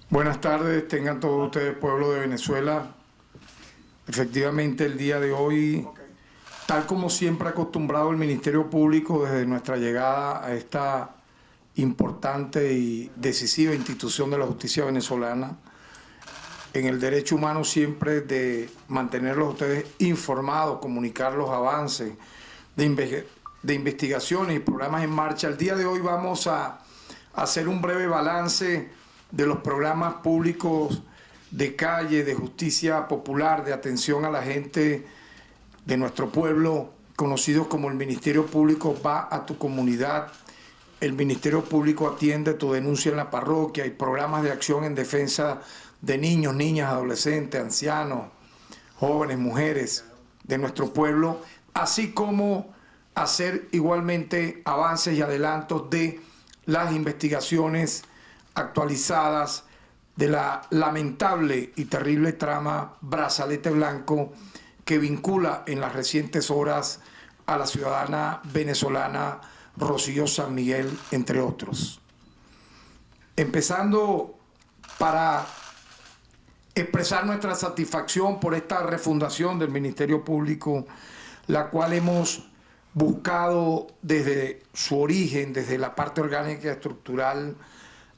Buenas tardes, tengan todos ustedes, pueblo de Venezuela. Efectivamente, el día de hoy, tal como siempre ha acostumbrado el Ministerio Público desde nuestra llegada a esta importante y decisiva institución de la justicia venezolana, en el derecho humano siempre de mantenerlos ustedes informados, comunicar los avances de investigaciones y programas en marcha. El día de hoy vamos a hacer un breve balance de los programas públicos de calle, de justicia popular, de atención a la gente de nuestro pueblo, conocidos como el Ministerio Público va a tu comunidad, el Ministerio Público atiende tu denuncia en la parroquia y programas de acción en defensa de niños, niñas, adolescentes, ancianos, jóvenes, mujeres de nuestro pueblo, así como hacer igualmente avances y adelantos de las investigaciones actualizadas de la lamentable y terrible trama Brazalete Blanco que vincula en las recientes horas a la ciudadana venezolana Rocío San Miguel, entre otros. Empezando para expresar nuestra satisfacción por esta refundación del Ministerio Público, la cual hemos buscado desde su origen, desde la parte orgánica y estructural,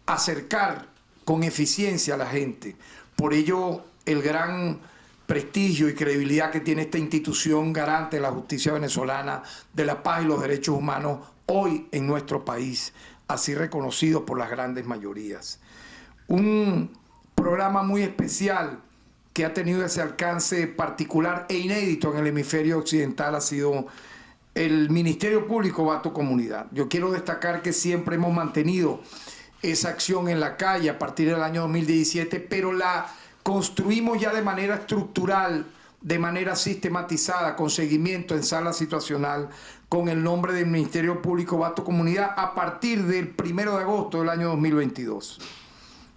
acercar con eficiencia a la gente. Por ello, el gran prestigio y credibilidad que tiene esta institución garante de la justicia venezolana, de la paz y los derechos humanos hoy en nuestro país, así reconocido por las grandes mayorías. Un programa muy especial que ha tenido ese alcance particular e inédito en el hemisferio occidental ha sido el Ministerio Público va a tu comunidad. Yo quiero destacar que siempre hemos mantenido esa acción en la calle a partir del año 2017, pero la construimos ya de manera estructural, de manera sistematizada, con seguimiento en sala situacional, con el nombre del Ministerio Público va a tu comunidad a partir del 1 de agosto del año 2022.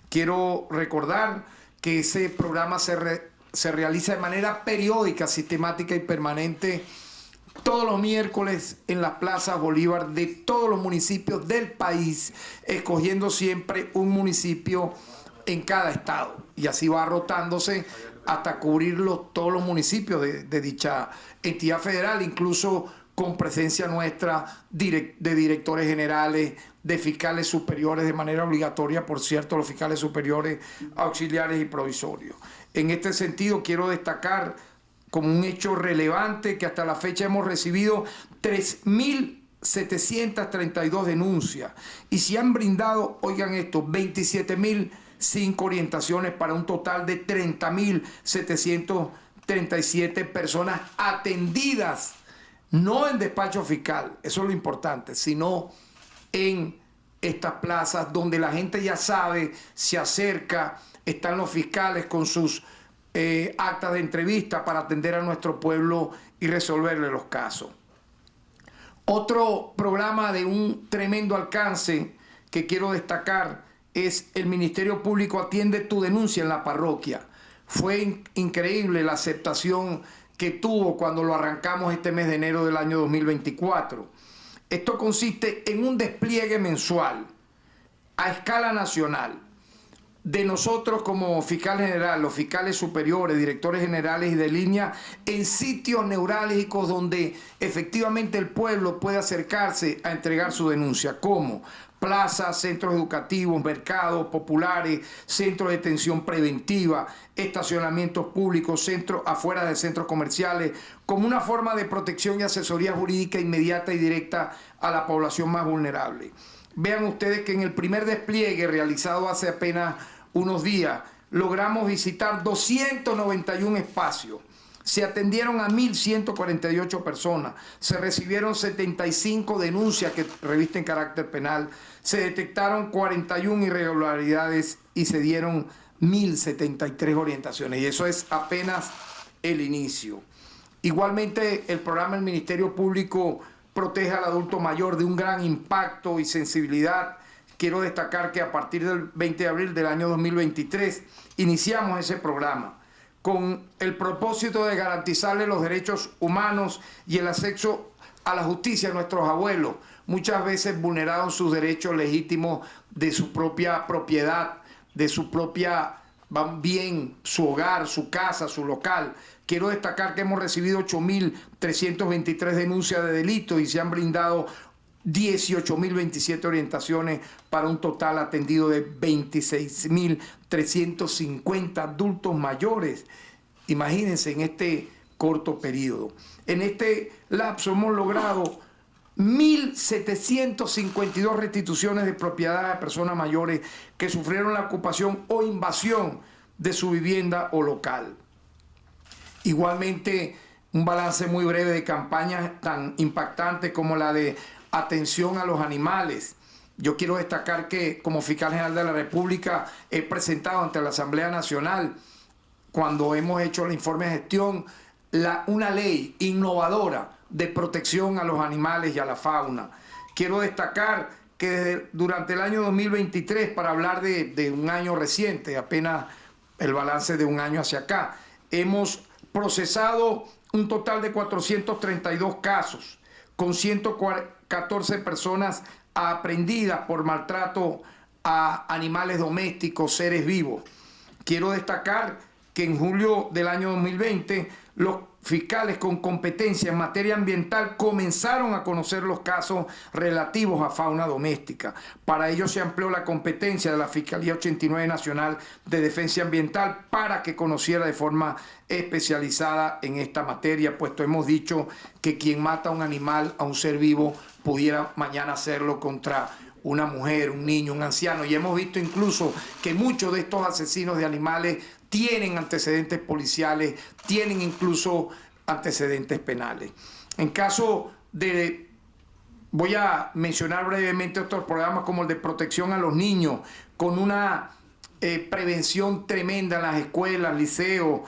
Quiero recordar que ese programa se realiza de manera periódica, sistemática y permanente todos los miércoles en las plazas Bolívar de todos los municipios del país, escogiendo siempre un municipio en cada estado. Y así va rotándose hasta cubrirlo todos los municipios de dicha entidad federal, incluso con presencia nuestra de directores generales, de fiscales superiores de manera obligatoria, por cierto, los fiscales superiores, auxiliares y provisorios. En este sentido, quiero destacar como un hecho relevante que hasta la fecha hemos recibido 3.732 denuncias y se han brindado, oigan esto, 27.005 orientaciones para un total de 30.737 personas atendidas, no en despacho fiscal, eso es lo importante, sino en estas plazas donde la gente ya sabe, se acerca, están los fiscales con sus actas de entrevista para atender a nuestro pueblo y resolverle los casos. Otro programa de un tremendo alcance que quiero destacar es el Ministerio Público atiende tu denuncia en la parroquia. Fue increíble la aceptación que tuvo cuando lo arrancamos este mes de enero del año 2024. Esto consiste en un despliegue mensual a escala nacional de nosotros como fiscal general, los fiscales superiores, directores generales y de línea en sitios neurálgicos donde efectivamente el pueblo puede acercarse a entregar su denuncia, como plazas, centros educativos, mercados populares, centros de detención preventiva, estacionamientos públicos, centros afuera de centros comerciales, como una forma de protección y asesoría jurídica inmediata y directa a la población más vulnerable. Vean ustedes que en el primer despliegue realizado hace apenas unos días, logramos visitar 291 espacios. Se atendieron a 1.148 personas, se recibieron 75 denuncias que revisten carácter penal, se detectaron 41 irregularidades y se dieron 1.073 orientaciones. Y eso es apenas el inicio. Igualmente, el programa del Ministerio Público protege al adulto mayor de un gran impacto y sensibilidad. Quiero destacar que a partir del 20 de abril del año 2023 iniciamos ese programa con el propósito de garantizarle los derechos humanos y el acceso a la justicia a nuestros abuelos, muchas veces vulnerados sus derechos legítimos de su propia propiedad, de su propia bien, su hogar, su casa, su local. Quiero destacar que hemos recibido 8.323 denuncias de delitos y se han brindado 18.027 orientaciones para un total atendido de 26.350 adultos mayores. Imagínense en este corto periodo. En este lapso hemos logrado 1.752 restituciones de propiedad de personas mayores que sufrieron la ocupación o invasión de su vivienda o local. Igualmente, un balance muy breve de campañas tan impactantes como la de atención a los animales. Yo quiero destacar que como fiscal general de la República he presentado ante la Asamblea Nacional, cuando hemos hecho el informe de gestión, una ley innovadora de protección a los animales y a la fauna. Quiero destacar que durante el año 2023, para hablar de un año reciente, apenas el balance de un año hacia acá, hemos procesado un total de 432 casos, con 114 personas aprehendidas por maltrato a animales domésticos, seres vivos. Quiero destacar que en julio del año 2020 los fiscales con competencia en materia ambiental comenzaron a conocer los casos relativos a fauna doméstica. Para ello se amplió la competencia de la Fiscalía 89 Nacional de Defensa Ambiental para que conociera de forma especializada en esta materia, puesto hemos dicho que quien mata a un animal, a un ser vivo, pudiera mañana hacerlo contra una mujer, un niño, un anciano. Y hemos visto incluso que muchos de estos asesinos de animales tienen antecedentes policiales, tienen incluso antecedentes penales. En caso de, voy a mencionar brevemente otros programas como el de protección a los niños, con una prevención tremenda en las escuelas, liceos,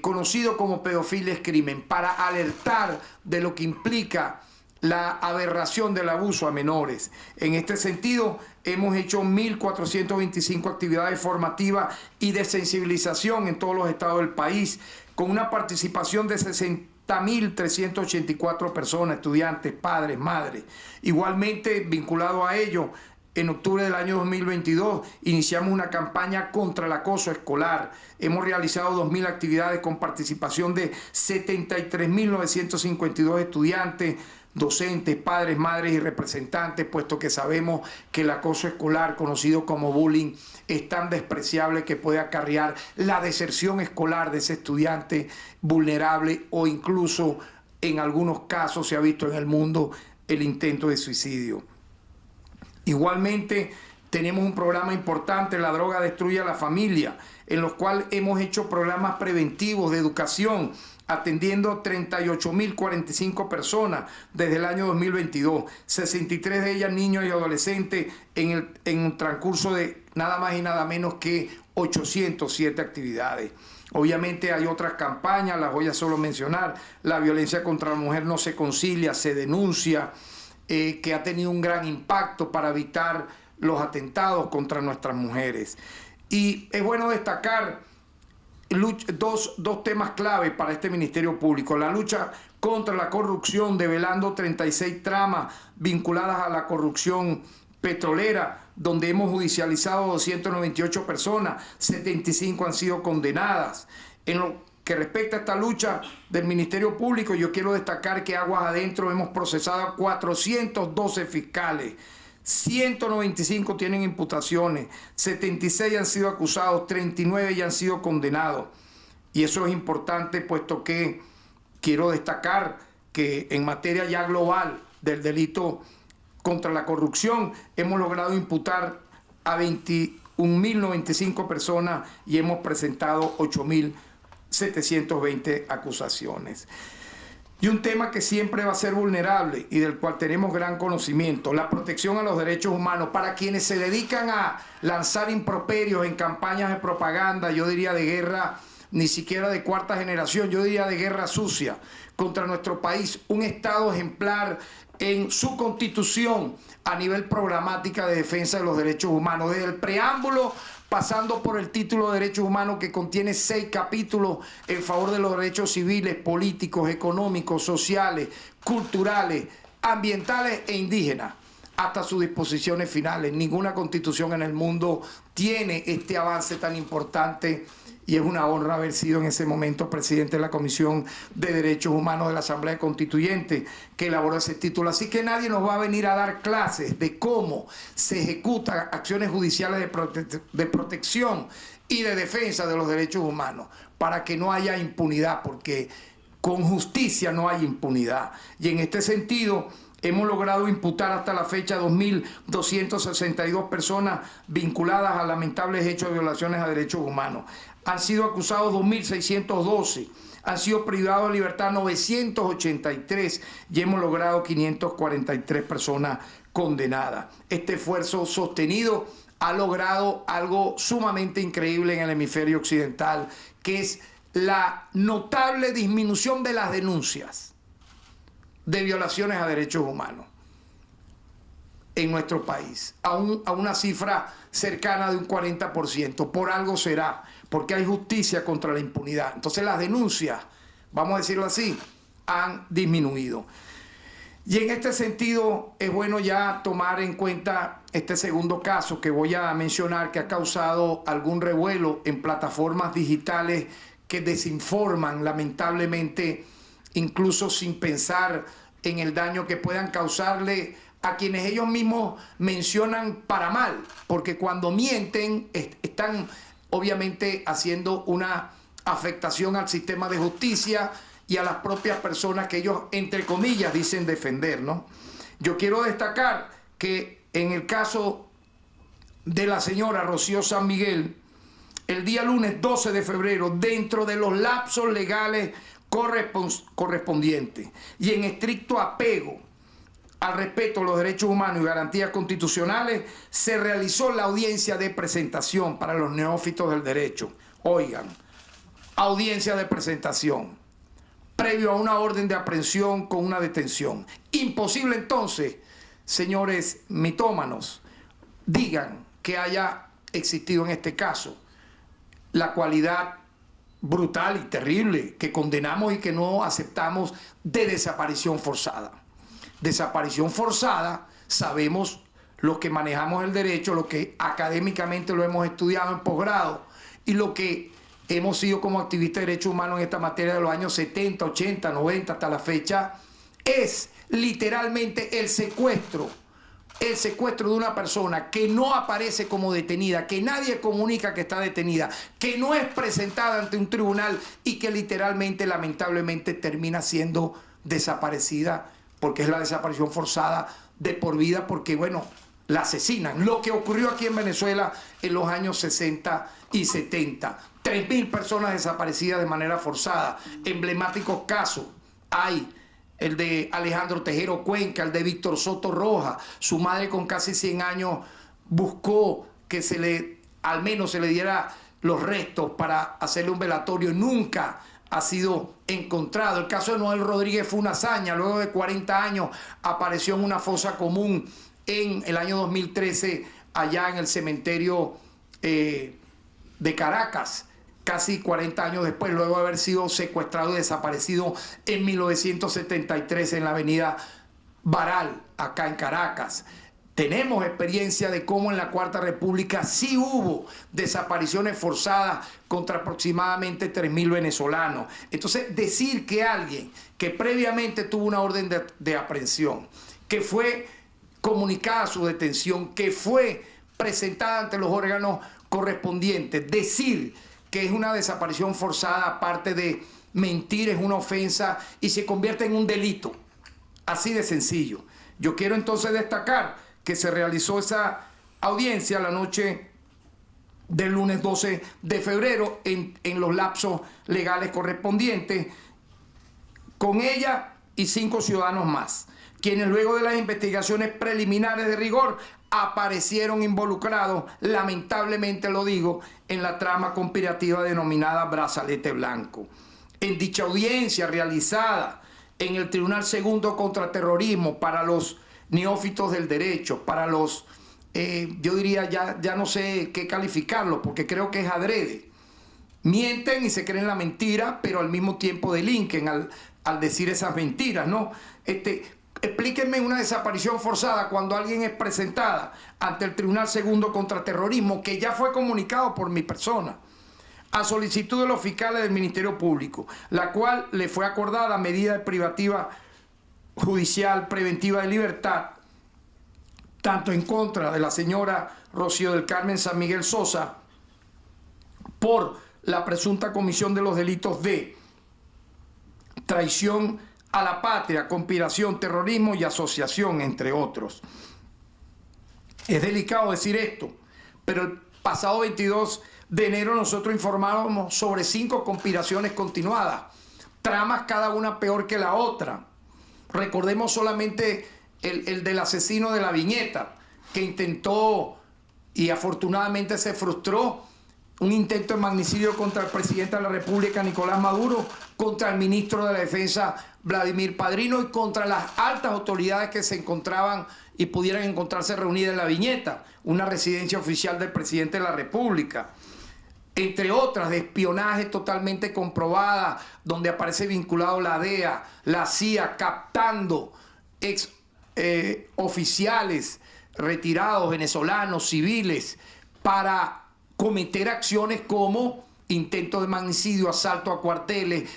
conocido como pedofilia es crimen, para alertar de lo que implica la aberración del abuso a menores. En este sentido, hemos hecho 1.425 actividades formativas y de sensibilización en todos los estados del país, con una participación de 60.384 personas, estudiantes, padres, madres. Igualmente, vinculado a ello, en octubre del año 2022 iniciamos una campaña contra el acoso escolar. Hemos realizado 2.000 actividades con participación de 73.952 estudiantes, docentes, padres, madres y representantes, puesto que sabemos que el acoso escolar, conocido como bullying, es tan despreciable que puede acarrear la deserción escolar de ese estudiante vulnerable o incluso en algunos casos se ha visto en el mundo el intento de suicidio. Igualmente tenemos un programa importante, La droga destruye a la familia, en los cuales hemos hecho programas preventivos de educación, atendiendo 38.045 personas desde el año 2022, 63 de ellas niños y adolescentes en un transcurso de nada más y nada menos que 807 actividades. Obviamente hay otras campañas, las voy a solo mencionar. La violencia contra la mujer no se concilia, se denuncia, que ha tenido un gran impacto para evitar los atentados contra nuestras mujeres. Y es bueno destacar dos temas clave para este Ministerio Público: la lucha contra la corrupción, develando 36 tramas vinculadas a la corrupción petrolera, donde hemos judicializado 298 personas, 75 han sido condenadas. En lo que respecta a esta lucha del Ministerio Público, yo quiero destacar que aguas adentro hemos procesado a 412 fiscales, 195 tienen imputaciones, 76 han sido acusados, 39 ya han sido condenados. Y eso es importante, puesto que quiero destacar que en materia ya global del delito contra la corrupción hemos logrado imputar a 21.095 personas y hemos presentado 8.720 acusaciones. Y un tema que siempre va a ser vulnerable y del cual tenemos gran conocimiento: la protección a los derechos humanos. Para quienes se dedican a lanzar improperios en campañas de propaganda, yo diría de guerra, ni siquiera de cuarta generación, yo diría de guerra sucia contra nuestro país, un Estado ejemplar en su constitución a nivel programática de defensa de los derechos humanos, desde el preámbulo pasando por el título de Derechos Humanos, que contiene 6 capítulos en favor de los derechos civiles, políticos, económicos, sociales, culturales, ambientales e indígenas, hasta sus disposiciones finales. Ninguna constitución en el mundo tiene este avance tan importante y es una honra haber sido en ese momento presidente de la Comisión de Derechos Humanos de la Asamblea Constituyente que elaboró ese título. Así que nadie nos va a venir a dar clases de cómo se ejecutan acciones judiciales de protección y de defensa de los derechos humanos para que no haya impunidad, porque con justicia no hay impunidad. Y en este sentido hemos logrado imputar hasta la fecha 2.262 personas vinculadas a lamentables hechos de violaciones a derechos humanos. Han sido acusados 2.612, han sido privados de libertad 983 y hemos logrado 543 personas condenadas. Este esfuerzo sostenido ha logrado algo sumamente increíble en el hemisferio occidental, que es la notable disminución de las denuncias de violaciones a derechos humanos en nuestro país, a una cifra cercana de un 40%. Por algo será, porque hay justicia contra la impunidad. Entonces las denuncias, vamos a decirlo así, han disminuido. Y en este sentido es bueno ya tomar en cuenta este segundo caso que voy a mencionar, que ha causado algún revuelo en plataformas digitales que desinforman lamentablemente, incluso sin pensar en el daño que puedan causarle a quienes ellos mismos mencionan para mal, porque cuando mienten están obviamente haciendo una afectación al sistema de justicia y a las propias personas que ellos, entre comillas, dicen defender, ¿no? Yo quiero destacar que en el caso de la señora Rocío San Miguel, el día lunes 12 de febrero, dentro de los lapsos legales correspondientes y en estricto apego al respeto a los derechos humanos y garantías constitucionales, se realizó la audiencia de presentación para los neófitos del derecho. Oigan, audiencia de presentación, previo a una orden de aprehensión con una detención. Imposible entonces, señores mitómanos, digan que haya existido en este caso la cualidad brutal y terrible que condenamos y que no aceptamos de desaparición forzada. Desaparición forzada, sabemos los que manejamos el derecho, los que académicamente lo hemos estudiado en posgrado y lo que hemos sido como activistas de derechos humanos en esta materia de los años 70, 80, 90 hasta la fecha, es literalmente el secuestro de una persona que no aparece como detenida, que nadie comunica que está detenida, que no es presentada ante un tribunal y que literalmente, lamentablemente, termina siendo desaparecida, porque es la desaparición forzada de por vida, porque, bueno, la asesinan. Lo que ocurrió aquí en Venezuela en los años 60 y 70. 3.000 personas desaparecidas de manera forzada. Emblemáticos casos hay. El de Alejandro Tejero Cuenca, el de Víctor Soto Rojas. Su madre con casi 100 años buscó que al menos se le diera los restos para hacerle un velatorio. Nunca ha sido encontrado. El caso de Noel Rodríguez fue una hazaña. Luego de 40 años apareció en una fosa común en el año 2013 allá en el cementerio de Caracas. Casi 40 años después, luego de haber sido secuestrado y desaparecido en 1973 en la avenida Baral, acá en Caracas. Tenemos experiencia de cómo en la Cuarta República sí hubo desapariciones forzadas contra aproximadamente 3.000 venezolanos. Entonces, decir que alguien que previamente tuvo una orden de aprehensión, que fue comunicada su detención, que fue presentada ante los órganos correspondientes, decir que es una desaparición forzada, aparte de mentir, es una ofensa y se convierte en un delito. Así de sencillo. Yo quiero entonces destacar que se realizó esa audiencia la noche del lunes 12 de febrero en los lapsos legales correspondientes, con ella y 5 ciudadanos más, quienes luego de las investigaciones preliminares de rigor aparecieron involucrados, lamentablemente lo digo, en la trama conspirativa denominada Brazalete Blanco. En dicha audiencia realizada en el Tribunal Segundo contra Terrorismo para los neófitos del derecho, para los, yo diría, ya no sé qué calificarlo, porque creo que es adrede. Mienten y se creen la mentira, pero al mismo tiempo delinquen al decir esas mentiras, ¿no? Explíquenme una desaparición forzada cuando alguien es presentada ante el Tribunal Segundo contra Terrorismo, que ya fue comunicado por mi persona, a solicitud de los fiscales del Ministerio Público, la cual le fue acordada medida privativa judicial preventiva de libertad, tanto en contra de la señora Rocío del Carmen San Miguel Sosa, por la presunta comisión de los delitos de traición a la patria, conspiración, terrorismo y asociación, entre otros. Es delicado decir esto, pero el pasado 22 de enero nosotros informábamos sobre 5 conspiraciones continuadas, tramas cada una peor que la otra. Recordemos solamente el del asesino de la viñeta, que intentó y afortunadamente se frustró, un intento de magnicidio contra el presidente de la República, Nicolás Maduro, contra el ministro de la Defensa, Vladimir Padrino, y contra las altas autoridades que se encontraban y pudieran encontrarse reunidas en la viñeta, una residencia oficial del presidente de la República. Entre otras, de espionaje totalmente comprobada, donde aparece vinculado la DEA, la CIA, captando oficiales retirados, venezolanos, civiles, para cometer acciones como intento de magnicidio, asalto a cuarteles,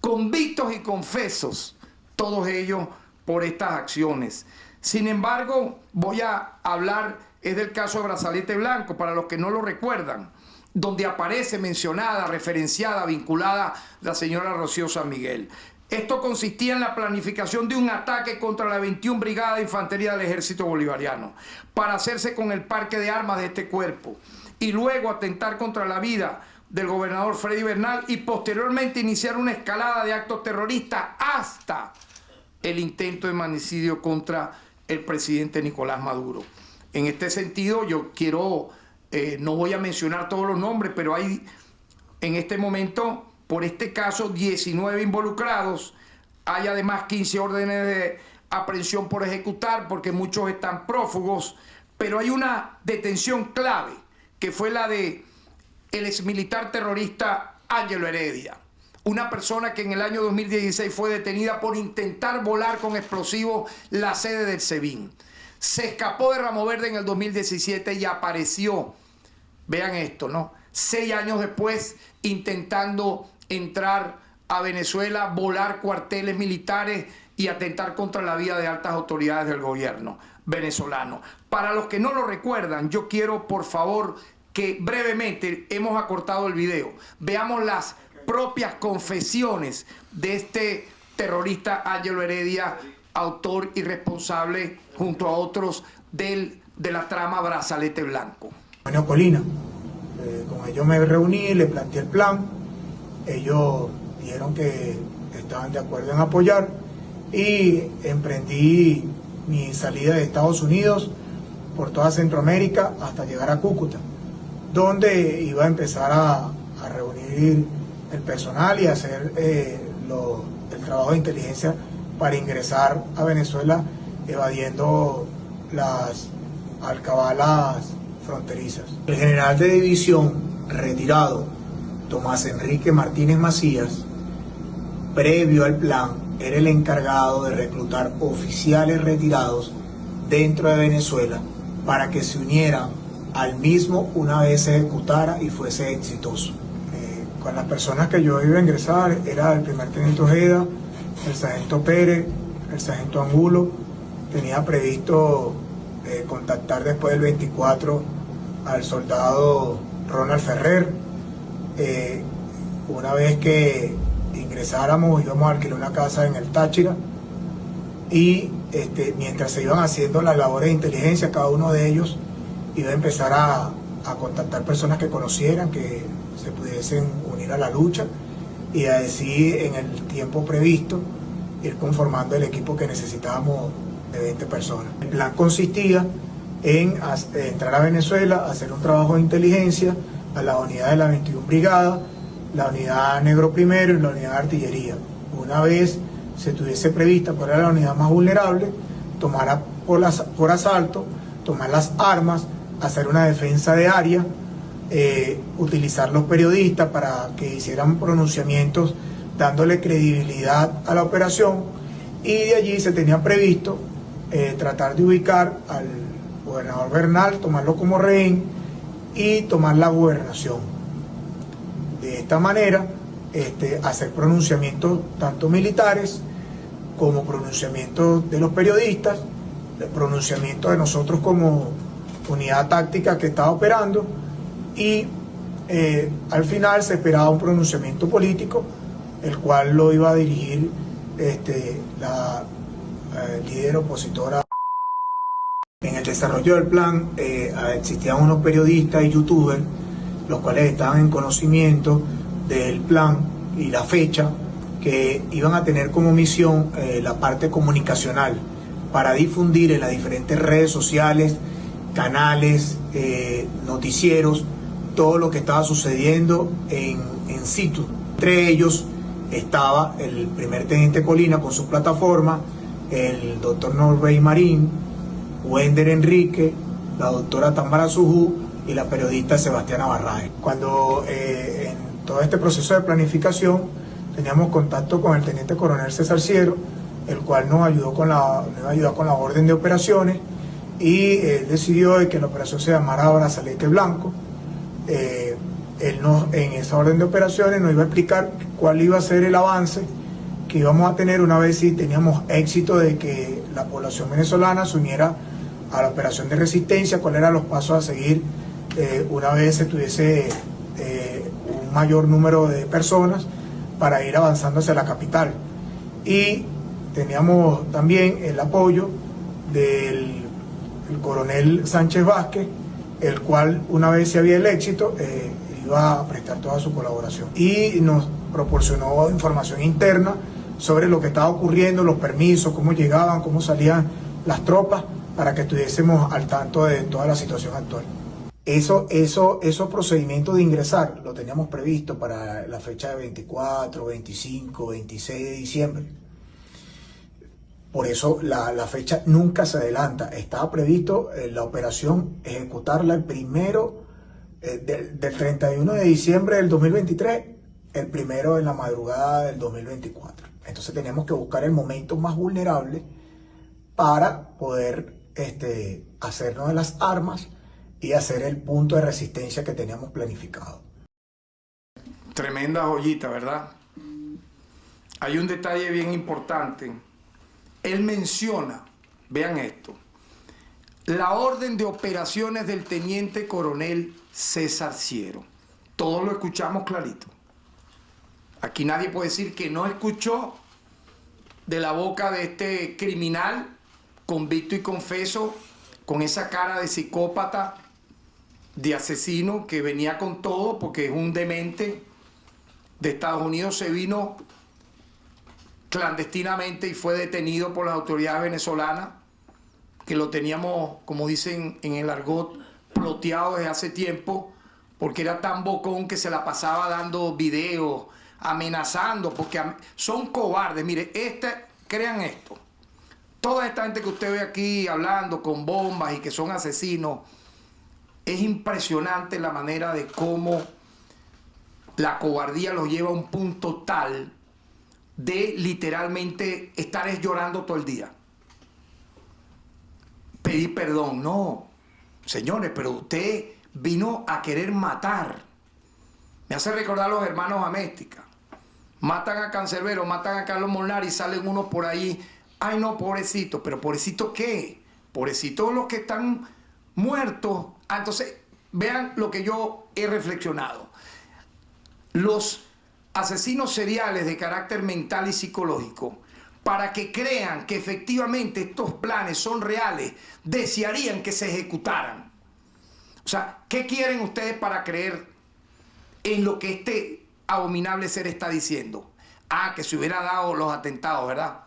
convictos y confesos, todos ellos por estas acciones. Sin embargo, voy a hablar es del caso de Brazalete Blanco, para los que no lo recuerdan, donde aparece mencionada, referenciada, vinculada la señora Rocío San Miguel. Esto consistía en la planificación de un ataque contra la 21 Brigada de Infantería del Ejército Bolivariano para hacerse con el parque de armas de este cuerpo y luego atentar contra la vida del gobernador Freddy Bernal y posteriormente iniciar una escalada de actos terroristas hasta el intento de magnicidio contra el presidente Nicolás Maduro. En este sentido, yo quiero, no voy a mencionar todos los nombres, pero hay en este momento, por este caso, 19 involucrados. Hay además 15 órdenes de aprehensión por ejecutar, porque muchos están prófugos, pero hay una detención clave, que fue la de el exmilitar terrorista Ángelo Heredia, una persona que en el año 2016 fue detenida por intentar volar con explosivos la sede del SEBIN. Se escapó de Ramo Verde en el 2017 y apareció, vean esto, ¿no?, 6 años después, intentando entrar a Venezuela, volar cuarteles militares y atentar contra la vida de altas autoridades del gobierno venezolano. Para los que no lo recuerdan, yo quiero, por favor, que brevemente, hemos acortado el video, veamos las propias confesiones de este terrorista Ángelo Heredia, autor y responsable, junto a otros, de la trama Brazalete Blanco. Bueno, Colina, con ellos me reuní, le planteé el plan, ellos dijeron que estaban de acuerdo en apoyar y emprendí mi salida de Estados Unidos por toda Centroamérica hasta llegar a Cúcuta, donde iba a empezar a reunir el personal y hacer el trabajo de inteligencia para ingresar a Venezuela evadiendo las alcabalas fronterizas. El general de división retirado, Tomás Enrique Martínez Macías, previo al plan, era el encargado de reclutar oficiales retirados dentro de Venezuela para que se unieran al mismo una vez se ejecutara y fuese exitoso. Con las personas que yo iba a ingresar era el primer teniente Ojeda, el sargento Pérez, el sargento Angulo. Tenía previsto contactar después del 24 al soldado Ronald Ferrer. Una vez que ingresáramos íbamos a alquilar una casa en el Táchira y mientras se iban haciendo las labores de inteligencia, cada uno de ellos iba a empezar a contactar personas que conocieran, que se pudiesen unir a la lucha y así en el tiempo previsto ir conformando el equipo que necesitábamos de 20 personas. El plan consistía en entrar a Venezuela, hacer un trabajo de inteligencia a la unidad de la 21 Brigada, la unidad Negro Primero y la unidad de artillería. Una vez se tuviese prevista cuál era la unidad más vulnerable, tomar por asalto, tomar las armas, hacer una defensa de área, utilizar los periodistas para que hicieran pronunciamientos dándole credibilidad a la operación y de allí se tenía previsto tratar de ubicar al gobernador Bernal, tomarlo como rehén y tomar la gobernación. De esta manera, hacer pronunciamientos tanto militares como pronunciamientos de los periodistas, pronunciamientos de nosotros como unidad táctica que estaba operando, y al final se esperaba un pronunciamiento político, el cual lo iba a dirigir la líder opositora. En el desarrollo del plan existían unos periodistas y youtubers, los cuales estaban en conocimiento del plan y la fecha, que iban a tener como misión la parte comunicacional para difundir en las diferentes redes sociales, canales, noticieros, todo lo que estaba sucediendo en situ. Entre ellos estaba el primer teniente Colina con su plataforma, el doctor Norbey Marín, Wender Enrique, la doctora Tamara Sujú y la periodista Sebastiana Barraez. Cuando en todo este proceso de planificación teníamos contacto con el teniente coronel César Ciero, el cual nos iba a ayudar con la orden de operaciones, y él decidió de que la operación se llamara Brazalete Blanco. En esa orden de operaciones nos iba a explicar cuál iba a ser el avance que íbamos a tener una vez si teníamos éxito de que la población venezolana se uniera a la operación de resistencia, cuáles eran los pasos a seguir una vez se tuviese un mayor número de personas para ir avanzando hacia la capital. Y teníamos también el apoyo del coronel Sánchez Vázquez, el cual, una vez se había el éxito, iba a prestar toda su colaboración. Y nos proporcionó información interna sobre lo que estaba ocurriendo, los permisos, cómo llegaban, cómo salían las tropas, para que estuviésemos al tanto de toda la situación actual. Esos procedimientos de ingresar lo teníamos previsto para la fecha de 24, 25, 26 de diciembre. Por eso la fecha nunca se adelanta. Estaba previsto la operación ejecutarla el primero del 31 de diciembre del 2023, el primero en la madrugada del 2024. Entonces teníamos que buscar el momento más vulnerable para poder hacernos de las armas y hacer el punto de resistencia que teníamos planificado. Tremenda joyita, ¿verdad? Hay un detalle bien importante. Él menciona, vean esto, la orden de operaciones del teniente coronel César Ciero. Todos lo escuchamos clarito. Aquí nadie puede decir que no escuchó de la boca de este criminal convicto y confeso, con esa cara de psicópata, de asesino, que venía con todo porque es un demente. De Estados Unidos se vino clandestinamente y fue detenido por las autoridades venezolanas, que lo teníamos, como dicen en el argot, ploteado desde hace tiempo, porque era tan bocón que se la pasaba dando videos, amenazando, porque son cobardes. Mire, crean esto. Toda esta gente que usted ve aquí hablando con bombas y que son asesinos, es impresionante la manera de cómo la cobardía los lleva a un punto tal de literalmente estar llorando todo el día. Pedir perdón, no. Señores, pero usted vino a querer matar. Me hace recordar a los hermanos Améstica. Matan a Cancerbero, matan a Carlos Molnar y salen unos por ahí. Ay, no, pobrecito. ¿Pero pobrecito qué? Pobrecito los que están muertos. Entonces, vean lo que yo he reflexionado. Los asesinos seriales de carácter mental y psicológico, para que crean que efectivamente estos planes son reales, desearían que se ejecutaran. O sea, ¿qué quieren ustedes para creer en lo que este abominable ser está diciendo? Ah, que se hubieran dado los atentados, ¿verdad?,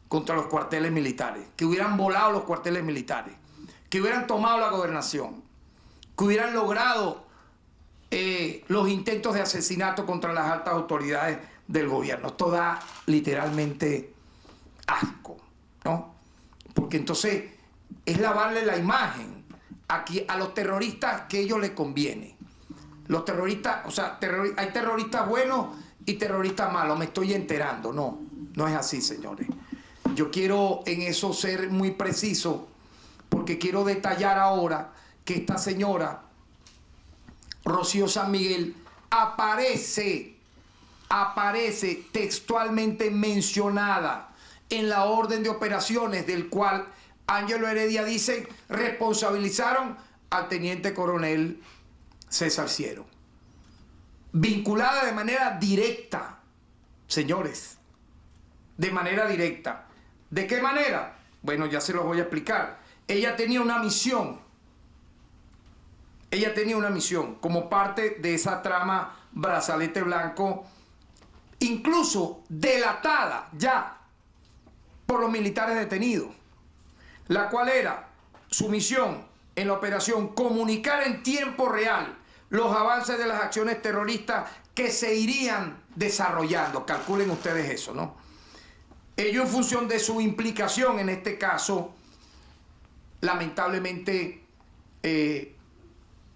contra los cuarteles militares, que hubieran volado los cuarteles militares, que hubieran tomado la gobernación, que hubieran logrado los intentos de asesinato contra las altas autoridades del gobierno. Esto da literalmente asco, ¿no? Porque entonces es lavarle la imagen aquí a los terroristas que a ellos les conviene. Los terroristas, o sea, hay terroristas buenos y terroristas malos, me estoy enterando. No, no es así, señores. Yo quiero en eso ser muy preciso, porque quiero detallar ahora que esta señora, Rocío San Miguel, aparece textualmente mencionada en la orden de operaciones del cual Ángelo Heredia dice responsabilizaron al teniente coronel César Ciero. Vinculada de manera directa, señores, de manera directa. ¿De qué manera? Bueno, ya se los voy a explicar. Ella tenía una misión. Ella tenía una misión como parte de esa trama Brazalete Blanco, incluso delatada ya por los militares detenidos, la cual era su misión en la operación comunicar en tiempo real los avances de las acciones terroristas que se irían desarrollando. Calculen ustedes eso, ¿no? Ello en función de su implicación en este caso, lamentablemente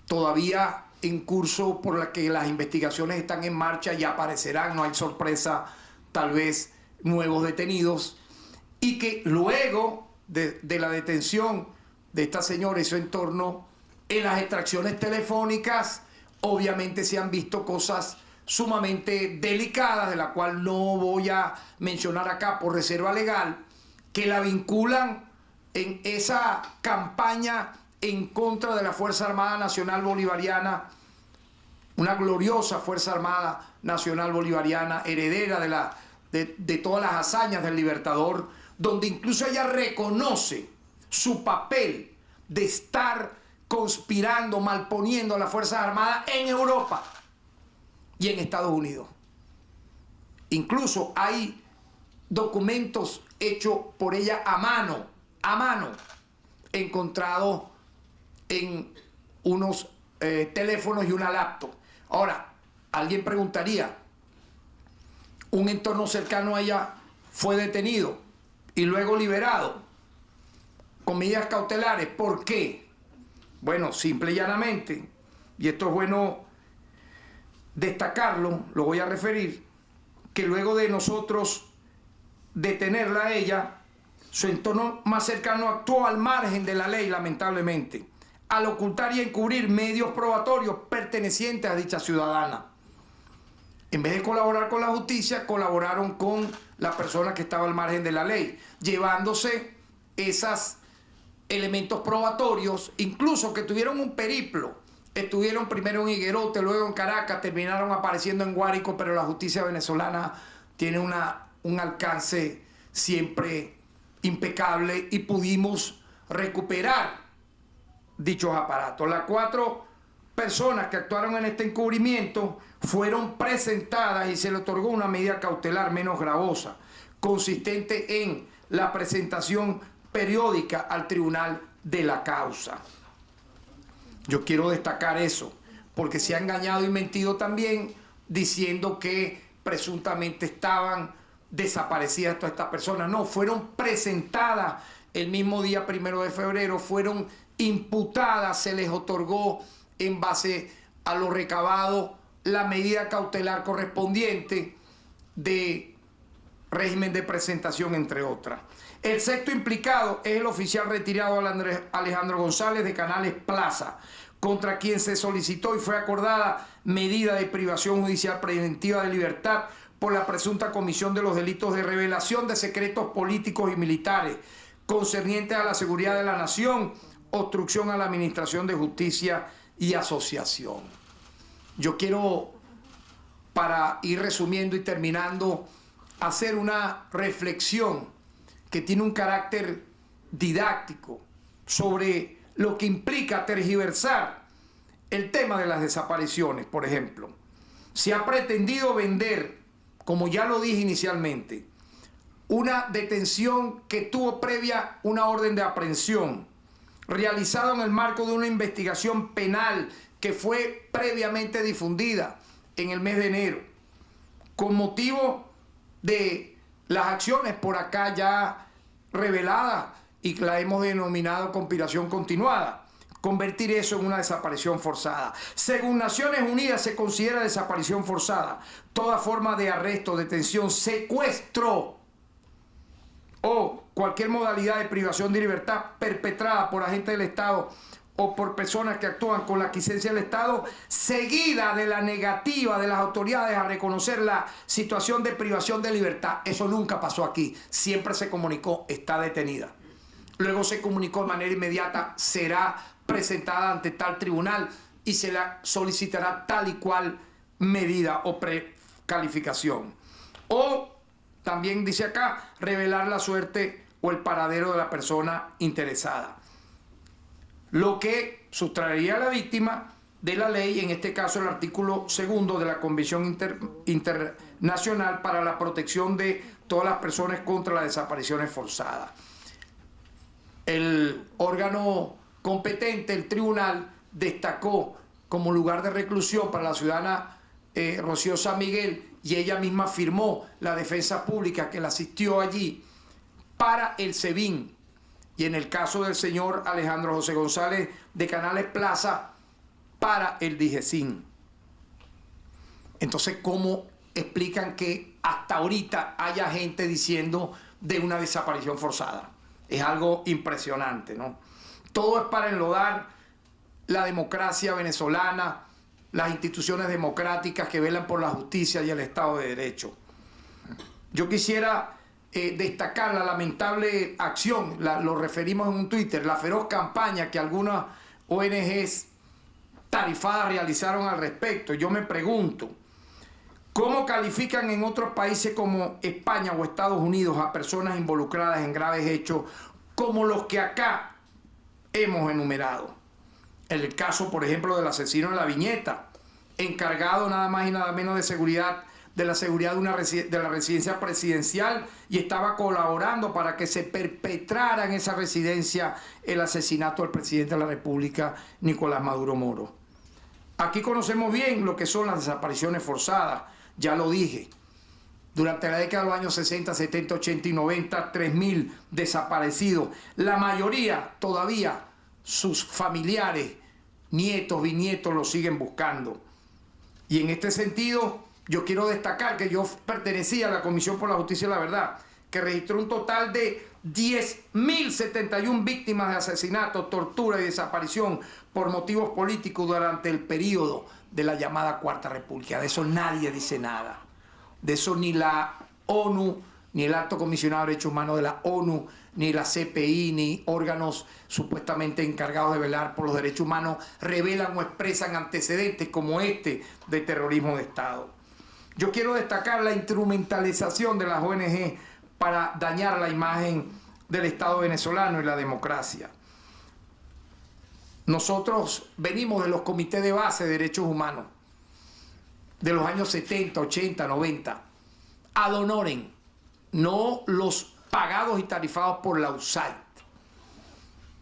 todavía en curso, por la que las investigaciones están en marcha y aparecerán, no hay sorpresa, tal vez nuevos detenidos, y que luego de la detención de esta señora y su entorno, en las extracciones telefónicas, obviamente se han visto cosas sumamente delicadas, de la cual no voy a mencionar acá por reserva legal, que la vinculan en esa campaña en contra de la Fuerza Armada Nacional Bolivariana, una gloriosa Fuerza Armada Nacional Bolivariana, heredera de todas las hazañas del Libertador, donde incluso ella reconoce su papel de estar conspirando, malponiendo a las Fuerzas Armadas en Europa y en Estados Unidos. Incluso hay documentos hechos por ella a mano, encontrados en unos teléfonos y una laptop. Ahora, alguien preguntaría, un entorno cercano a ella fue detenido y luego liberado con medidas cautelares. ¿Por qué? Bueno, simple y llanamente, y esto es bueno destacarlo, lo voy a referir, que luego de nosotros detenerla a ella, su entorno más cercano actuó al margen de la ley, lamentablemente, al ocultar y encubrir medios probatorios pertenecientes a dicha ciudadana. En vez de colaborar con la justicia, colaboraron con la persona que estaba al margen de la ley, llevándose esos elementos probatorios, incluso que tuvieron un periplo. Estuvieron primero en Higuerote, luego en Caracas, terminaron apareciendo en Guárico, pero la justicia venezolana tiene un alcance siempre impecable y pudimos recuperar dichos aparatos. Las 4 personas que actuaron en este encubrimiento fueron presentadas y se le otorgó una medida cautelar menos gravosa, consistente en la presentación periódica al tribunal de la causa. Yo quiero destacar eso, porque se ha engañado y mentido también diciendo que presuntamente estaban desaparecidas todas estas personas. No, fueron presentadas el mismo día 1 de febrero, fueron imputadas, se les otorgó en base a lo recabado la medida cautelar correspondiente de régimen de presentación, entre otras. El sexto implicado es el oficial retirado Alejandro González de Canales Plaza, contra quien se solicitó y fue acordada medida de privación judicial preventiva de libertad por la presunta comisión de los delitos de revelación de secretos políticos y militares concernientes a la seguridad de la nación, obstrucción a la administración de justicia y asociación. Yo quiero, para ir resumiendo y terminando, hacer una reflexión que tiene un carácter didáctico sobre lo que implica tergiversar el tema de las desapariciones. Por ejemplo, se ha pretendido vender, como ya lo dije inicialmente, una detención que tuvo previa una orden de aprehensión realizada en el marco de una investigación penal que fue previamente difundida en el mes de enero, con motivo de las acciones por acá ya reveladas y que la hemos denominado conspiración continuada. Convertir eso en una desaparición forzada. Según Naciones Unidas se considera desaparición forzada toda forma de arresto, detención, secuestro o cualquier modalidad de privación de libertad perpetrada por agentes del Estado o por personas que actúan con la aquiescencia del Estado, seguida de la negativa de las autoridades a reconocer la situación de privación de libertad. Eso nunca pasó aquí. Siempre se comunicó, está detenida. Luego se comunicó de manera inmediata, será presentada ante tal tribunal y se la solicitará tal y cual medida o precalificación. O también dice acá, revelar la suerte o el paradero de la persona interesada. Lo que sustraería a la víctima de la ley, en este caso el artículo 2 de la Convención Internacional para la Protección de todas las personas contra las desapariciones forzadas. El órgano competente, el tribunal, destacó como lugar de reclusión para la ciudadana Rocío San Miguel, y ella misma firmó la defensa pública que la asistió allí para el SEBIN. Y en el caso del señor Alejandro José González de Canales Plaza, para el DIGESIN. Entonces, ¿cómo explican que hasta ahorita haya gente diciendo de una desaparición forzada? Es algo impresionante, ¿no? Todo es para enlodar la democracia venezolana, las instituciones democráticas que velan por la justicia y el Estado de Derecho. Yo quisiera destacar la lamentable acción, lo referimos en un Twitter, la feroz campaña que algunas ONGs tarifadas realizaron al respecto. Yo me pregunto, ¿cómo califican en otros países como España o Estados Unidos a personas involucradas en graves hechos como los que acá hemos enumerado? El caso, por ejemplo, del asesino de La Viñeta, encargado nada más y nada menos de seguridad, de la seguridad de la residencia presidencial, y estaba colaborando para que se perpetrara en esa residencia el asesinato del presidente de la República, Nicolás Maduro Moro. Aquí conocemos bien lo que son las desapariciones forzadas, ya lo dije. Durante la década de los años 60, 70, 80 y 90, 3.000 desaparecidos. La mayoría todavía, sus familiares, nietos, bisnietos, los siguen buscando. Y en este sentido, yo quiero destacar que yo pertenecía a la Comisión por la Justicia y la Verdad, que registró un total de 10.071 víctimas de asesinato, tortura y desaparición por motivos políticos durante el periodo de la llamada Cuarta República. De eso nadie dice nada. De eso ni la ONU, ni el Alto Comisionado de Derechos Humanos de la ONU, ni la CPI, ni órganos supuestamente encargados de velar por los derechos humanos revelan o expresan antecedentes como este de terrorismo de Estado. Yo quiero destacar la instrumentalización de las ONG para dañar la imagen del Estado venezolano y la democracia. Nosotros venimos de los comités de base de derechos humanos de los años 70, 80, 90, ad honorem, no los pagados y tarifados por la USAID,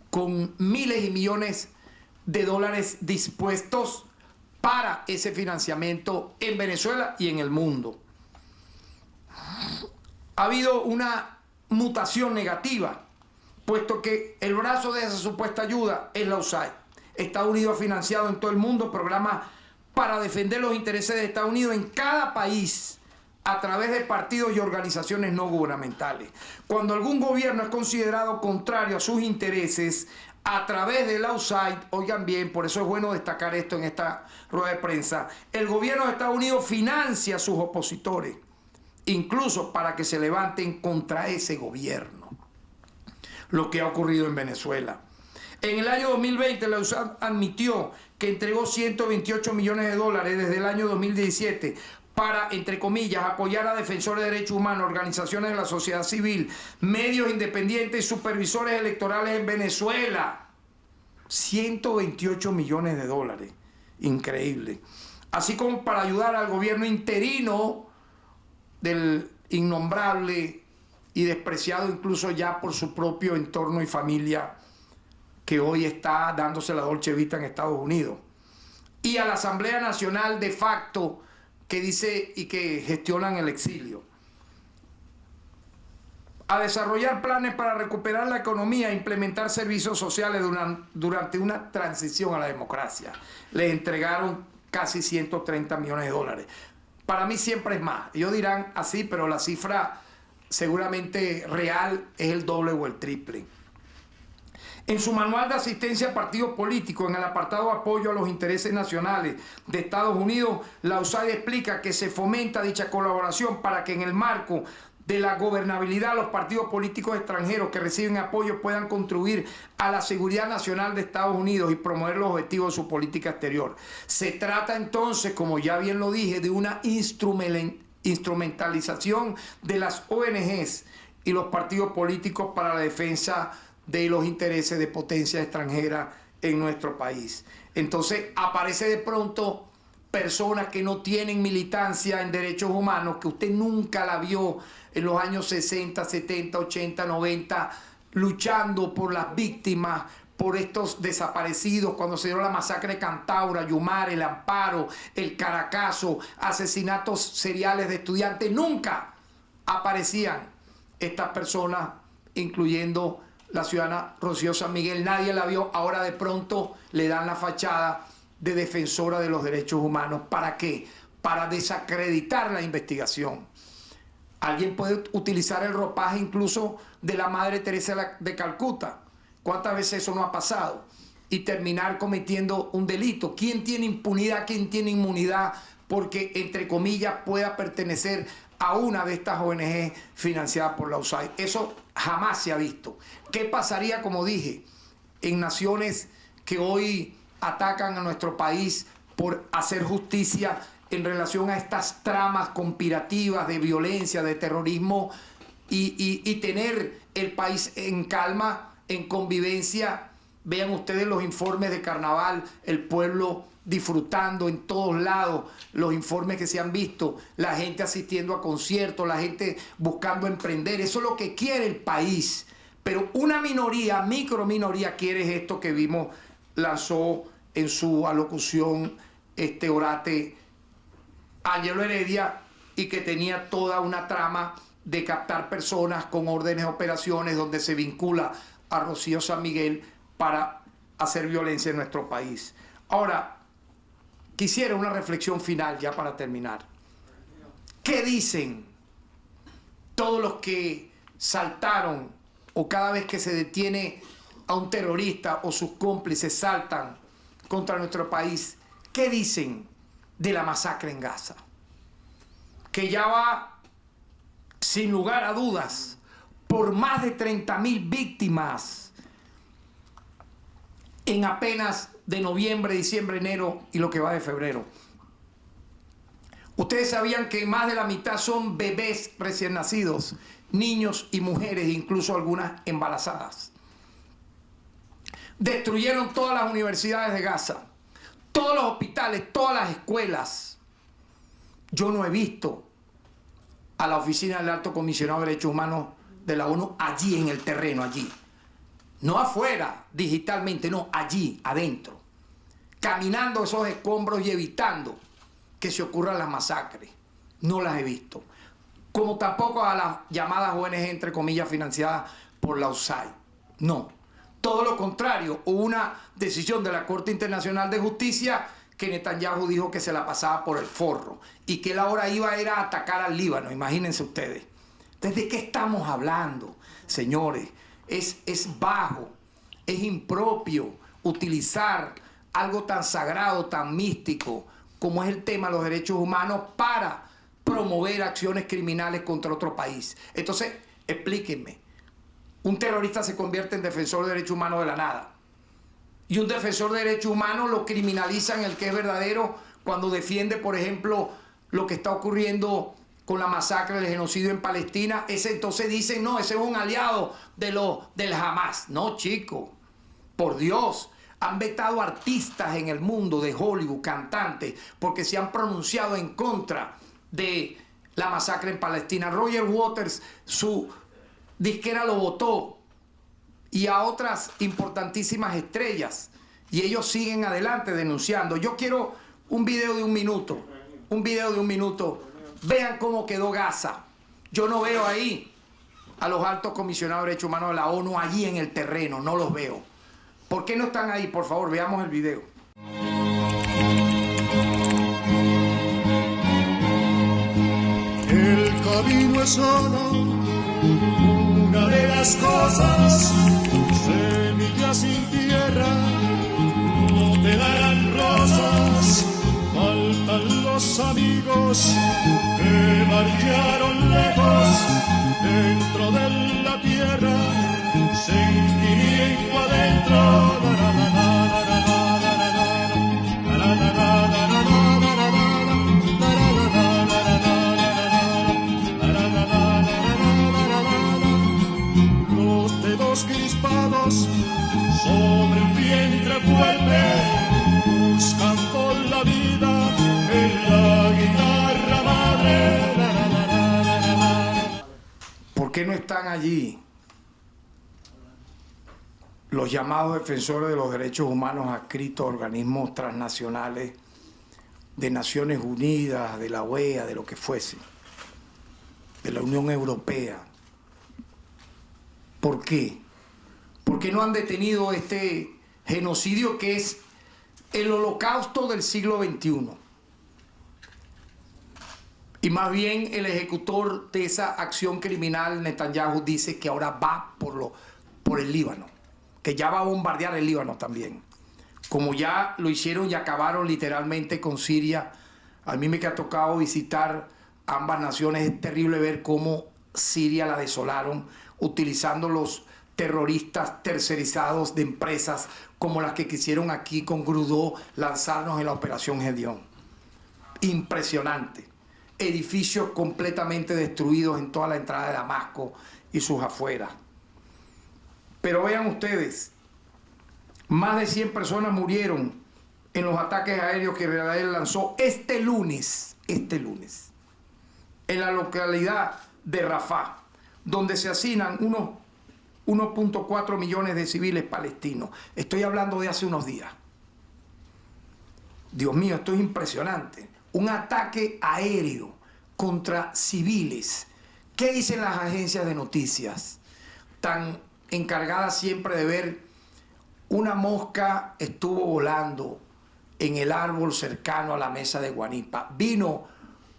con miles y millones de dólares dispuestos para ese financiamiento en Venezuela y en el mundo. Ha habido una mutación negativa, puesto que el brazo de esa supuesta ayuda es la USAID. Estados Unidos ha financiado en todo el mundo programas para defender los intereses de Estados Unidos en cada país a través de partidos y organizaciones no gubernamentales. Cuando algún gobierno es considerado contrario a sus intereses, a través de la USAID, oigan bien, por eso es bueno destacar esto en esta rueda de prensa, el gobierno de Estados Unidos financia a sus opositores, incluso para que se levanten contra ese gobierno. Lo que ha ocurrido en Venezuela. En el año 2020 la USAID admitió que entregó 128 millones de dólares desde el año 2017 para, entre comillas, apoyar a defensores de derechos humanos, organizaciones de la sociedad civil, medios independientes y supervisores electorales en Venezuela. 128 millones de dólares. Increíble. Así como para ayudar al gobierno interino del innombrable y despreciado incluso ya por su propio entorno y familia, que hoy está dándose la Dolce Vita en Estados Unidos. Y a la Asamblea Nacional de facto, que dice y que gestionan el exilio. A desarrollar planes para recuperar la economía e implementar servicios sociales durante una transición a la democracia. Les entregaron casi 130 millones de dólares. Para mí siempre es más. Ellos dirán así, pero la cifra seguramente real es el doble o el triple. En su manual de asistencia a partidos políticos, en el apartado apoyo a los intereses nacionales de Estados Unidos, la USAID explica que se fomenta dicha colaboración para que en el marco de la gobernabilidad los partidos políticos extranjeros que reciben apoyo puedan contribuir a la seguridad nacional de Estados Unidos y promover los objetivos de su política exterior. Se trata entonces, como ya bien lo dije, de una instrumentalización de las ONGs y los partidos políticos para la defensa de los intereses de potencias extranjeras en nuestro país. Entonces aparece de pronto personas que no tienen militancia en derechos humanos, que usted nunca la vio en los años 60, 70, 80, 90, luchando por las víctimas, por estos desaparecidos, cuando se dio la masacre de Cantaura, Yumare, el Amparo, el Caracazo, asesinatos seriales de estudiantes. Nunca aparecían estas personas, incluyendo la ciudadana Rocío San Miguel. Nadie la vio. Ahora de pronto le dan la fachada de defensora de los derechos humanos. ¿Para qué? Para desacreditar la investigación. Alguien puede utilizar el ropaje incluso de la Madre Teresa de Calcuta. ¿Cuántas veces eso no ha pasado? Y terminar cometiendo un delito. ¿Quién tiene impunidad? ¿Quién tiene inmunidad? Porque, entre comillas, pueda pertenecer a una de estas ONG financiadas por la USAID. Eso jamás se ha visto. ¿Qué pasaría, como dije, en naciones que hoy atacan a nuestro país por hacer justicia en relación a estas tramas conspirativas de violencia, de terrorismo, y tener el país en calma, en convivencia? Vean ustedes los informes de carnaval, el pueblo disfrutando en todos lados, los informes que se han visto, la gente asistiendo a conciertos, la gente buscando emprender. Eso es lo que quiere el país. Pero una minoría, microminoría, quiere esto que vimos, lanzó en su alocución orate Ángelo Heredia, y que tenía toda una trama de captar personas con órdenes de operaciones donde se vincula a Rocío San Miguel para hacer violencia en nuestro país. Ahora, quisiera una reflexión final ya para terminar. ¿Qué dicen todos los que saltaron, o cada vez que se detiene a un terrorista o sus cómplices saltan contra nuestro país? ¿Qué dicen de la masacre en Gaza? Que ya va, sin lugar a dudas, por más de 30.000 víctimas en apenas de noviembre, diciembre, enero y lo que va de febrero. Ustedes sabían que más de la mitad son bebés recién nacidos, niños y mujeres, incluso algunas embarazadas. Destruyeron todas las universidades de Gaza, todos los hospitales, todas las escuelas. Yo no he visto a la oficina del Alto Comisionado de Derechos Humanos de la ONU allí en el terreno, allí. No afuera, digitalmente, no, allí, adentro. Caminando esos escombros y evitando que se ocurran las masacres. No las he visto. Como tampoco a las llamadas ONG, entre comillas, financiadas por la USAID. No. Todo lo contrario, hubo una decisión de la Corte Internacional de Justicia que Netanyahu dijo que se la pasaba por el forro y que él ahora iba a ir a atacar al Líbano, imagínense ustedes. Entonces, ¿de qué estamos hablando, señores? Es bajo, es impropio utilizar algo tan sagrado, tan místico como es el tema de los derechos humanos para promover acciones criminales contra otro país. Entonces, explíquenme. Un terrorista se convierte en defensor de derechos humanos de la nada. Y un defensor de derechos humanos lo criminalizan, el que es verdadero, cuando defiende, por ejemplo, lo que está ocurriendo con la masacre, el genocidio en Palestina. Ese entonces dicen, no, ese es un aliado del Hamas. No, chico, por Dios. Han vetado artistas en el mundo de Hollywood, cantantes, porque se han pronunciado en contra de la masacre en Palestina. Roger Waters, su disquera lo votó, y a otras importantísimas estrellas, y ellos siguen adelante denunciando. Yo quiero un video de un minuto, vean cómo quedó Gaza. Yo no veo ahí a los altos comisionados de derechos humanos de la ONU allí en el terreno, no los veo. ¿Por qué no están ahí? Por favor, veamos el video. El camino es solo Una de las cosas, semillas sin tierra, no te darán rosas. Faltan los amigos que marcharon lejos dentro de la tierra, sentimiento adentro. Los dedos crispados sobre un vientre fuerte, buscando la vida en la guitarra madre. ¿Por qué no están allí los llamados defensores de los derechos humanos adscritos a organismos transnacionales de Naciones Unidas, de la OEA, de lo que fuese, de la Unión Europea? ¿Por qué? ¿Por qué no han detenido este genocidio que es el holocausto del siglo XXI? Y más bien el ejecutor de esa acción criminal, Netanyahu, dice que ahora va por el Líbano, que ya va a bombardear el Líbano también. Como ya lo hicieron y acabaron literalmente con Siria. A mí me ha tocado visitar ambas naciones. Es terrible ver cómo Siria la desolaron, utilizando los terroristas tercerizados de empresas como las que quisieron aquí con Grudó lanzarnos en la Operación Gedeón. Impresionante. Edificios completamente destruidos en toda la entrada de Damasco y sus afueras. Pero vean ustedes, más de 100 personas murieron en los ataques aéreos que Israel lanzó este lunes, en la localidad de Rafah, donde se hacinan unos 1.4 millones de civiles palestinos. Estoy hablando de hace unos días. Dios mío, esto es impresionante. Un ataque aéreo contra civiles. ¿Qué dicen las agencias de noticias? Tan encargadas siempre de ver, una mosca estuvo volando en el árbol cercano a la mesa de Guanipa. Vino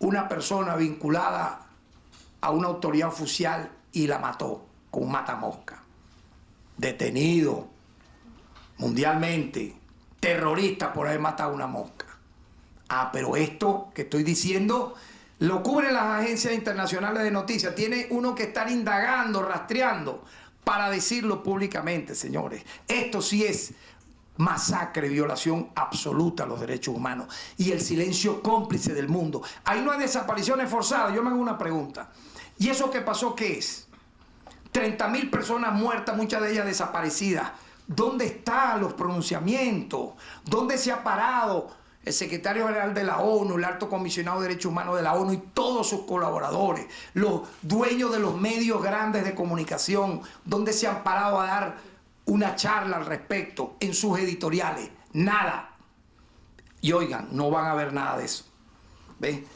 una persona vinculada a una autoridad oficial y la mató con un matamosca. Detenido mundialmente, terrorista por haber matado a una mosca. Ah, pero esto que estoy diciendo lo cubren las agencias internacionales de noticias. Tiene uno que estar indagando, rastreando para decirlo públicamente, señores. Esto sí es masacre, violación absoluta a los derechos humanos y el silencio cómplice del mundo. Ahí no hay desapariciones forzadas. Yo me hago una pregunta. ¿Y eso que pasó qué es? 30.000 personas muertas, muchas de ellas desaparecidas. ¿Dónde están los pronunciamientos? ¿Dónde se ha parado el secretario general de la ONU, el alto comisionado de derechos humanos de la ONU y todos sus colaboradores, los dueños de los medios grandes de comunicación? ¿Dónde se han parado a dar una charla al respecto en sus editoriales? Nada. Y oigan, no van a ver nada de eso. ¿Ven?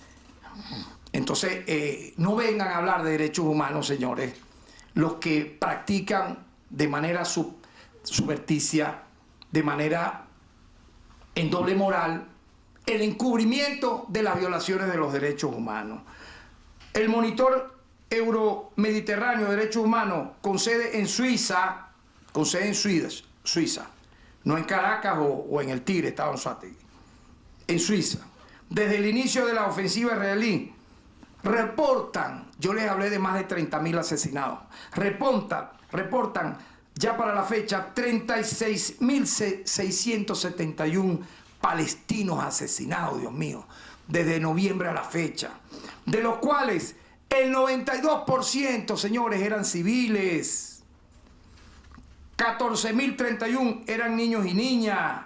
Entonces, no vengan a hablar de derechos humanos, señores, los que practican de manera subverticia, de manera en doble moral, el encubrimiento de las violaciones de los derechos humanos. El Monitor Euromediterráneo de Derechos Humanos, con sede en Suiza, no en Caracas o en el Tigre, estaba en Suátegui, en Suiza, desde el inicio de la ofensiva israelí, reportan, yo les hablé de más de 30.000 asesinados, reportan ya para la fecha 36.671 palestinos asesinados, Dios mío, desde noviembre a la fecha, de los cuales el 92%, señores, eran civiles, 14.031 eran niños y niñas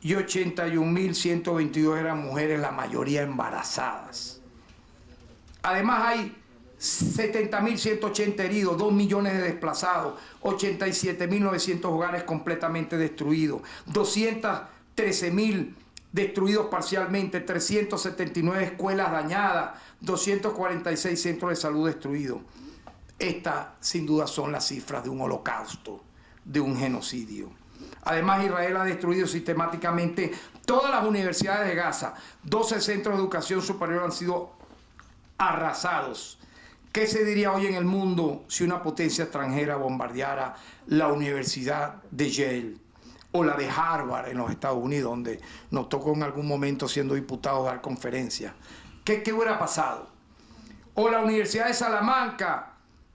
y 81.122 eran mujeres, la mayoría embarazadas. Además hay 70.180 heridos, 2 millones de desplazados, 87.900 hogares completamente destruidos, 213.000 destruidos parcialmente, 379 escuelas dañadas, 246 centros de salud destruidos. Estas, sin duda, son las cifras de un holocausto, de un genocidio. Además, Israel ha destruido sistemáticamente todas las universidades de Gaza. 12 centros de educación superior han sido arrasados. ¿Qué se diría hoy en el mundo si una potencia extranjera bombardeara la Universidad de Yale o la de Harvard en los Estados Unidos, donde nos tocó en algún momento siendo diputados dar conferencias? ¿Qué hubiera pasado? O la Universidad de Salamanca,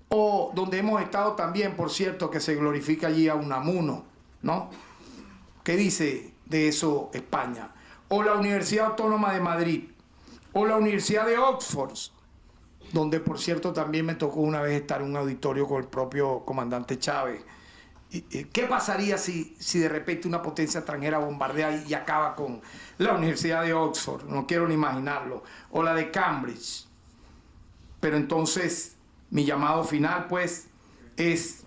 o donde hemos estado también, por cierto, que se glorifica allí a Unamuno, ¿no? ¿Qué dice de eso España? O la Universidad Autónoma de Madrid, o la Universidad de Oxford, donde por cierto también me tocó una vez estar en un auditorio con el propio comandante Chávez. ¿Qué pasaría si de repente una potencia extranjera bombardea y acaba con la Universidad de Oxford? No quiero ni imaginarlo. O la de Cambridge. Pero entonces mi llamado final pues es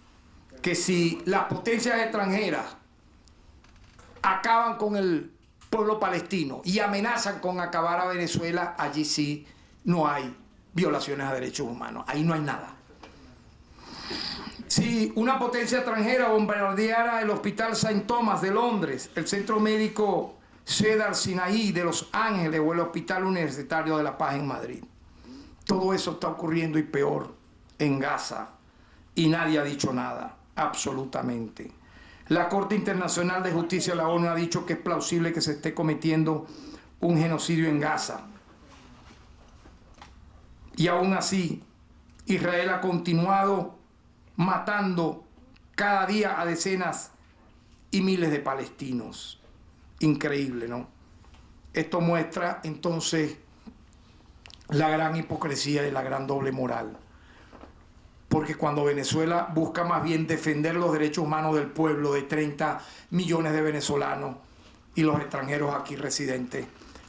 que si las potencias extranjeras acaban con el pueblo palestino y amenazan con acabar a Venezuela, allí sí no hay violaciones a derechos humanos, ahí no hay nada. Si una potencia extranjera bombardeara el Hospital St. Thomas de Londres, el Centro Médico Cedar Sinaí de Los Ángeles o el Hospital Universitario de La Paz en Madrid, todo eso está ocurriendo y peor en Gaza y nadie ha dicho nada, absolutamente. La Corte Internacional de Justicia de la ONU ha dicho que es plausible que se esté cometiendo un genocidio en Gaza. Y aún así, Israel ha continuado matando cada día a decenas y miles de palestinos. Increíble, ¿no? Esto muestra entonces la gran hipocresía y la gran doble moral. Porque cuando Venezuela busca más bien defender los derechos humanos del pueblo de 30 millones de venezolanos y los extranjeros aquí residentes,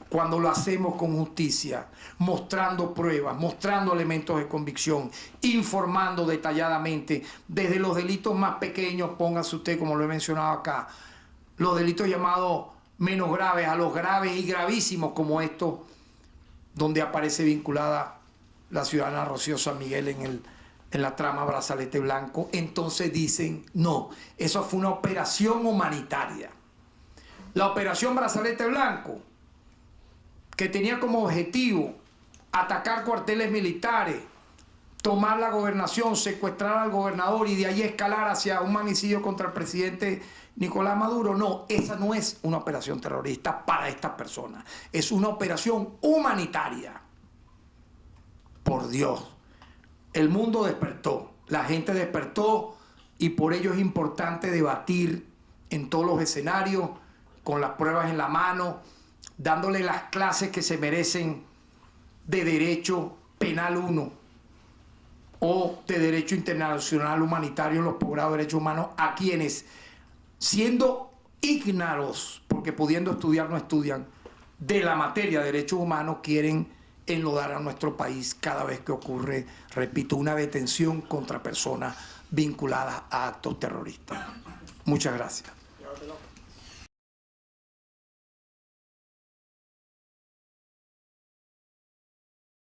cuando lo hacemos con justicia, mostrando pruebas, mostrando elementos de convicción, informando detalladamente, desde los delitos más pequeños, póngase usted, como lo he mencionado acá, los delitos llamados menos graves, a los graves y gravísimos como estos, donde aparece vinculada la ciudadana Rocío San Miguel en la trama Brazalete Blanco, entonces dicen, no, eso fue una operación humanitaria. La operación Brazalete Blanco, que tenía como objetivo atacar cuarteles militares, tomar la gobernación, secuestrar al gobernador y de ahí escalar hacia un magnicidio contra el presidente Nicolás Maduro. No, esa no es una operación terrorista para estas personas. Es una operación humanitaria. Por Dios. El mundo despertó, la gente despertó y por ello es importante debatir en todos los escenarios, con las pruebas en la mano, dándole las clases que se merecen de derecho penal 1 o de derecho internacional humanitario en los posgrados de derechos humanos a quienes, siendo ígnaros, porque pudiendo estudiar no estudian, de la materia de derechos humanos, quieren enlodar a nuestro país cada vez que ocurre, repito, una detención contra personas vinculadas a actos terroristas. Muchas gracias.